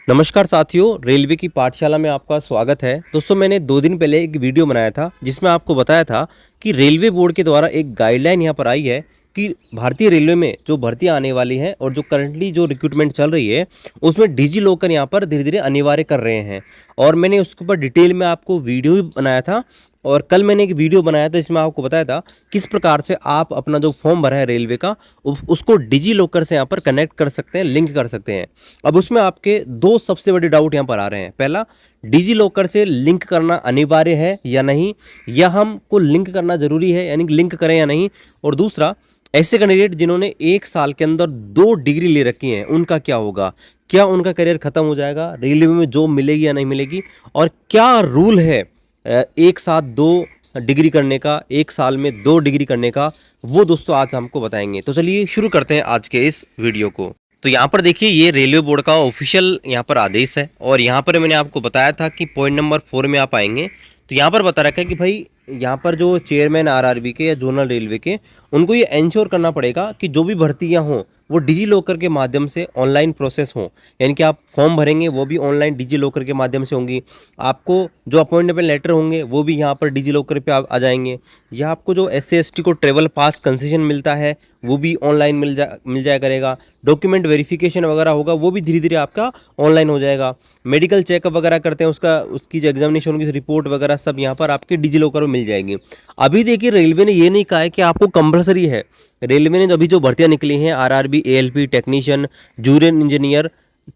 नमस्कार साथियों, रेलवे की पाठशाला में आपका स्वागत है। दोस्तों, मैंने 2 दिन पहले एक वीडियो बनाया था जिसमें आपको बताया था कि रेलवे बोर्ड के द्वारा एक गाइडलाइन यहाँ पर आई है कि भारतीय रेलवे में जो भर्तियां आने वाली हैं और जो करंटली जो रिक्रूटमेंट चल रही है उसमें डिजी लॉकर यहाँ पर धीरे-धीरे अनिवार्य कर रहे हैं। और मैंने उसके ऊपर डिटेल में आपको वीडियो भी बनाया था और कल मैंने एक वीडियो बनाया था जिसमें आपको बताया था किस प्रकार से आप अपना जो फॉर्म भरा है रेलवे का उसको डिजी लॉकर से यहाँ पर कनेक्ट कर सकते हैं, लिंक कर सकते हैं। अब उसमें आपके 2 सबसे बड़े डाउट यहाँ पर आ रहे हैं। पहला, डिजी लॉकर से लिंक करना अनिवार्य है या नहीं, या हमको लिंक करना ज़रूरी है यानी लिंक करें या नहीं। और दूसरा, ऐसे कैंडिडेट जिन्होंने 1 साल के अंदर 2 डिग्री ले रखी हैं उनका क्या होगा? क्या उनका करियर खत्म हो जाएगा? रेलवे में जॉब मिलेगी या नहीं मिलेगी? और क्या रूल है एक साथ 2 डिग्री करने का, 1 साल में 2 डिग्री करने का? वो दोस्तों आज हमको बताएंगे। तो चलिए शुरू करते हैं आज के इस वीडियो को। तो यहाँ पर देखिए, ये रेलवे बोर्ड का ऑफिशियल यहाँ पर आदेश है और यहाँ पर मैंने आपको बताया था कि पॉइंट नंबर 4 में आप आएंगे तो यहाँ पर बता रखा है कि भाई यहाँ पर जो चेयरमैन आरआरबी के या जोनल रेलवे के, उनको ये इंश्योर करना पड़ेगा कि जो भी भर्तियाँ हों वो डिजी लॉकर के माध्यम से ऑनलाइन प्रोसेस हों। यानी कि आप फॉर्म भरेंगे वो भी ऑनलाइन डिजी लॉकर के माध्यम से होंगी। आपको जो अपॉइंटमेंट लेटर होंगे वो भी यहाँ पर डिजी लॉकर पे आ जाएंगे। या आपको जो SC/ST को ट्रेवल पास कंसेशन मिलता है वो भी ऑनलाइन मिल जाया करेगा। डॉक्यूमेंट वेरिफिकेशन वगैरह होगा वो भी धीरे धीरे आपका ऑनलाइन हो जाएगा। मेडिकल चेकअप वगैरह करते हैं उसकी जो एग्जामिनेशन की रिपोर्ट वगैरह सब यहाँ पर आपके डिजी लॉकर में मिल जाएगी। अभी देखिए, रेलवे ने ये नहीं कहा है कि आपको कंपलसरी है। रेलवे ने अभी जो भर्तियां निकली हैं RRB, ALP technician, junior engineer,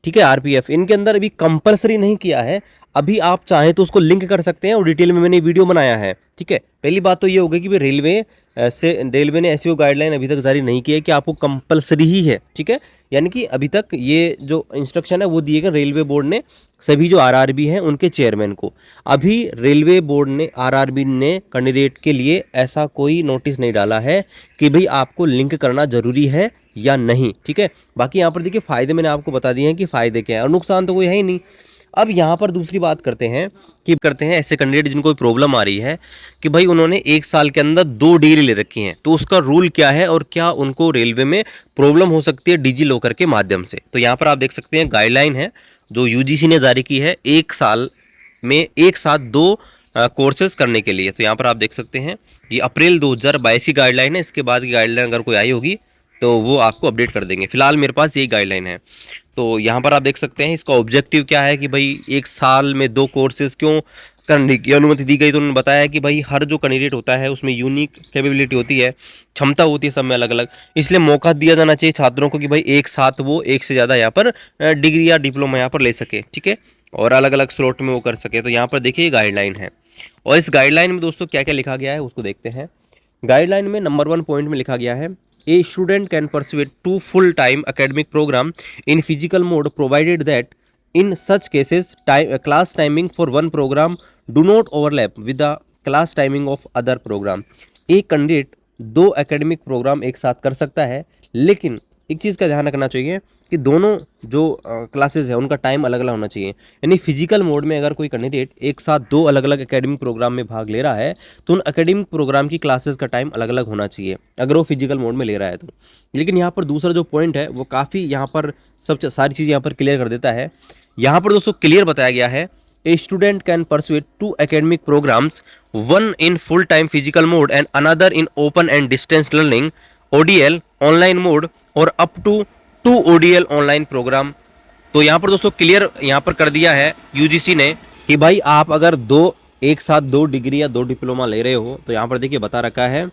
ठीक है, आरपीएफ, इनके अंदर अभी कंपलसरी नहीं किया है। अभी आप चाहें तो उसको लिंक कर सकते हैं और डिटेल में मैंने वीडियो बनाया है। ठीक है, पहली बात तो ये होगी कि रेलवे ने ऐसी वो गाइडलाइन अभी तक जारी नहीं की है कि आपको कंपलसरी ही है। ठीक है, यानी कि अभी तक ये जो इंस्ट्रक्शन है वो दिए गए रेलवे बोर्ड ने सभी जो आरआरबी हैं उनके चेयरमैन को। अभी रेलवे बोर्ड ने, आरआरबी ने कैंडिडेट के लिए ऐसा कोई नोटिस नहीं डाला है कि भाई आपको लिंक करना जरूरी है या नहीं। ठीक है, बाकी यहाँ पर देखिए फ़ायदे मैंने आपको बता दिए हैं कि फ़ायदे क्या है और नुकसान तो कोई है ही नहीं। अब यहाँ पर दूसरी बात करते हैं ऐसे कैंडिडेट जिनको कोई प्रॉब्लम आ रही है कि भाई उन्होंने 1 साल के अंदर 2 डिग्री ले रखी हैं, तो उसका रूल क्या है और क्या उनको रेलवे में प्रॉब्लम हो सकती है डिजी लॉकर के माध्यम से। तो यहाँ पर आप देख सकते हैं गाइडलाइन है जो यूजीसी ने जारी की है 1 साल में एक साथ 2 कोर्सेज करने के लिए। तो यहाँ पर आप देख सकते हैं ये अप्रैल 2022 की गाइडलाइन है। इसके बाद की गाइडलाइन अगर कोई आई होगी तो वो आपको अपडेट कर देंगे। फिलहाल मेरे पास यही गाइडलाइन है। तो यहाँ पर आप देख सकते हैं इसका ऑब्जेक्टिव क्या है कि भाई 1 साल में 2 कोर्सेज क्यों करने की अनुमति दी गई। तो उन्होंने बताया कि भाई हर जो कैंडिडेट होता है उसमें यूनिक कैपेबिलिटी होती है, क्षमता होती है सब में अलग अलग, इसलिए मौका दिया जाना चाहिए छात्रों को कि भाई एक साथ वो एक से ज़्यादा यहाँ पर डिग्री या डिप्लोमा यहाँ पर ले सके। ठीक है, और अलग अलग स्लॉट में वो कर सके। तो यहाँ पर देखिए गाइडलाइन है और इस गाइडलाइन में दोस्तों क्या क्या लिखा गया है उसको देखते हैं। गाइडलाइन में नंबर 1 पॉइंट में लिखा गया है, a student can pursue 2 full time academic program in physical mode provided that in such cases class timing for one program do not overlap with the class timing of other program। एक candidate 2 academic programme एक साथ कर सकता है, लेकिन एक चीज़ का ध्यान रखना चाहिए कि दोनों जो क्लासेस है उनका टाइम अलग अलग होना चाहिए। यानी फिजिकल मोड में अगर कोई कैंडिडेट एक साथ 2 अलग अलग एकेडमिक प्रोग्राम में भाग ले रहा है तो उन एकेडमिक प्रोग्राम की क्लासेस का टाइम अलग अलग होना चाहिए अगर वो फिजिकल मोड में ले रहा है तो। लेकिन यहाँ पर दूसरा जो पॉइंट है वो काफ़ी यहाँ पर सब सारी चीज़ यहाँ पर क्लियर कर देता है। यहाँ पर दोस्तों क्लियर बताया गया है, A student can pursue 2 academic programs, one in full-time physical mode and another in open and distance learning (ODL) online mode और up to 2 ODL online program। तो यहाँ पर दोस्तों क्लियर यहाँ पर कर दिया है यूजीसी ने कि भाई आप अगर एक साथ 2 डिग्री या 2 डिप्लोमा ले रहे हो तो यहाँ पर देखिए बता रखा है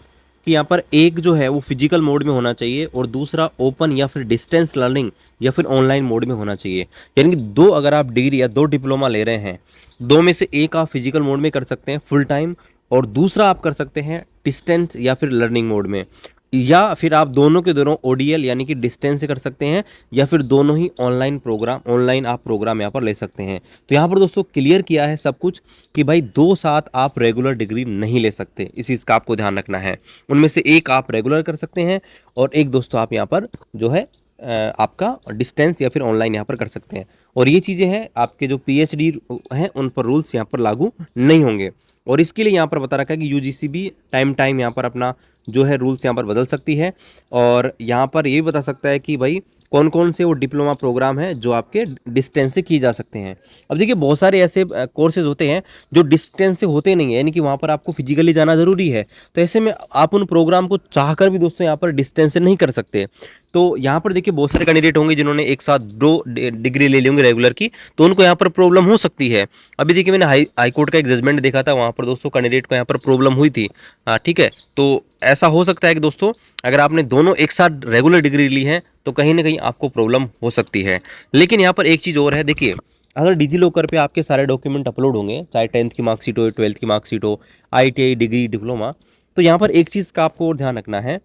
कि यहाँ पर एक जो है वो फिजिकल मोड में होना चाहिए और दूसरा ओपन या फिर डिस्टेंस लर्निंग या फिर ऑनलाइन मोड में होना चाहिए। यानी कि 2 अगर आप डिग्री या 2 डिप्लोमा ले रहे हैं, 2 में से एक आप फिजिकल मोड में कर सकते हैं फुल टाइम और दूसरा आप कर सकते हैं डिस्टेंस या फिर लर्निंग मोड में, या फिर आप दोनों के दोनों ओडीएल यानी कि डिस्टेंस से कर सकते हैं, या फिर दोनों ही ऑनलाइन आप प्रोग्राम यहाँ पर ले सकते हैं। तो यहाँ पर दोस्तों क्लियर किया है सब कुछ कि भाई 2 साथ आप रेगुलर डिग्री नहीं ले सकते, इस चीज़ का आपको ध्यान रखना है। उनमें से एक आप रेगुलर कर सकते हैं और एक दोस्तों आप यहाँ पर जो है आपका डिस्टेंस या फिर ऑनलाइन यहाँ पर कर सकते हैं। और ये चीज़ें हैं आपके जो पीएचडी हैं उन पर रूल्स यहाँ पर लागू नहीं होंगे। और इसके लिए यहाँ पर बता रखा है कि यूजीसी भी टाइम यहाँ पर अपना जो है रूल्स यहाँ पर बदल सकती है और यहाँ पर ये भी बता सकता है कि भाई कौन कौन से वो डिप्लोमा प्रोग्राम हैं जो आपके डिस्टेंस से किए जा सकते हैं। अब देखिए बहुत सारे ऐसे कोर्सेज होते हैं जो डिस्टेंस से होते नहीं है, यानी कि वहाँ पर आपको फिजिकली जाना ज़रूरी है। तो ऐसे में आप उन प्रोग्राम को चाहकर भी दोस्तों यहाँ पर डिस्टेंस से नहीं कर सकते। तो यहाँ पर देखिए बहुत सारे कैंडिडेट होंगे जिन्होंने एक साथ 2 डिग्री ले ली होंगी रेगुलर की, तो उनको यहाँ पर प्रॉब्लम हो सकती है। अभी देखिए मैंने हाई कोर्ट का एक जजमेंट देखा था, वहाँ पर दोस्तों कैंडिडेट को यहाँ पर प्रॉब्लम हुई थी। हाँ ठीक है, तो ऐसा हो सकता है कि दोस्तों अगर आपने दोनों एक साथ रेगुलर डिग्री ली है तो कहीं ना कहीं आपको प्रॉब्लम हो सकती है। लेकिन यहाँ पर एक चीज़ और है, देखिए अगर डिजी लॉकर पे आपके सारे डॉक्यूमेंट अपलोड होंगे, चाहे 10th की मार्कशीट हो, 12th की मार्कशीट हो, ITI डिग्री डिप्लोमा, तो यहाँ पर एक चीज़ का आपको और ध्यान रखना है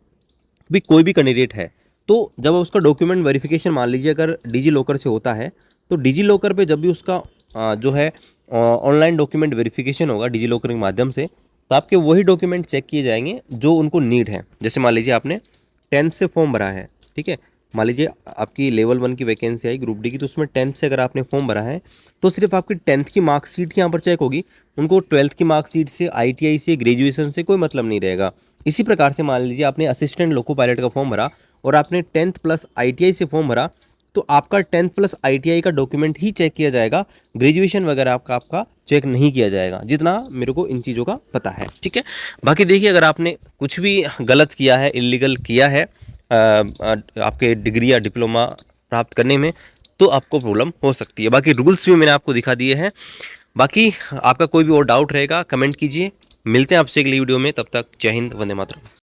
भी कोई भी कैंडिडेट है तो जब उसका डॉक्यूमेंट वेरिफिकेशन मान लीजिए अगर डिजी लॉकर से होता है, तो डिजी लॉकर पे जब भी उसका जो है ऑनलाइन डॉक्यूमेंट वेरिफिकेशन होगा डिजी लॉकर के माध्यम से, तो आपके वही डॉक्यूमेंट चेक किए जाएंगे जो उनको नीड है। जैसे मान लीजिए आपने 10th से फॉर्म भरा है, ठीक है, मान लीजिए आपकी लेवल 1 की वैकेंसी आई ग्रुप डी की, तो उसमें 10th से अगर आपने फॉर्म भरा है तो सिर्फ आपकी 10th की मार्कशीट यहाँ पर चेक होगी, उनको 12th की मार्कशीट से, ITI से, ग्रेजुएशन से कोई मतलब नहीं रहेगा। इसी प्रकार से मान लीजिए आपने असिस्टेंट लोको पायलट का फॉर्म भरा और आपने 10th प्लस ITI से फॉर्म भरा, तो आपका 10th प्लस ITI का डॉक्यूमेंट ही चेक किया जाएगा, ग्रेजुएशन वगैरह आपका चेक नहीं किया जाएगा, जितना मेरे को इन चीज़ों का पता है। ठीक है, बाकी देखिए अगर आपने कुछ भी गलत किया है, इलीगल किया है आपके डिग्री या डिप्लोमा प्राप्त करने में, तो आपको प्रॉब्लम हो सकती है। बाकी रूल्स भी मैंने आपको दिखा दिए हैं। बाकी आपका कोई भी और डाउट रहेगा कमेंट कीजिए। मिलते हैं आपसे अगली वीडियो में, तब तक जय हिंद, वंदे मातरम।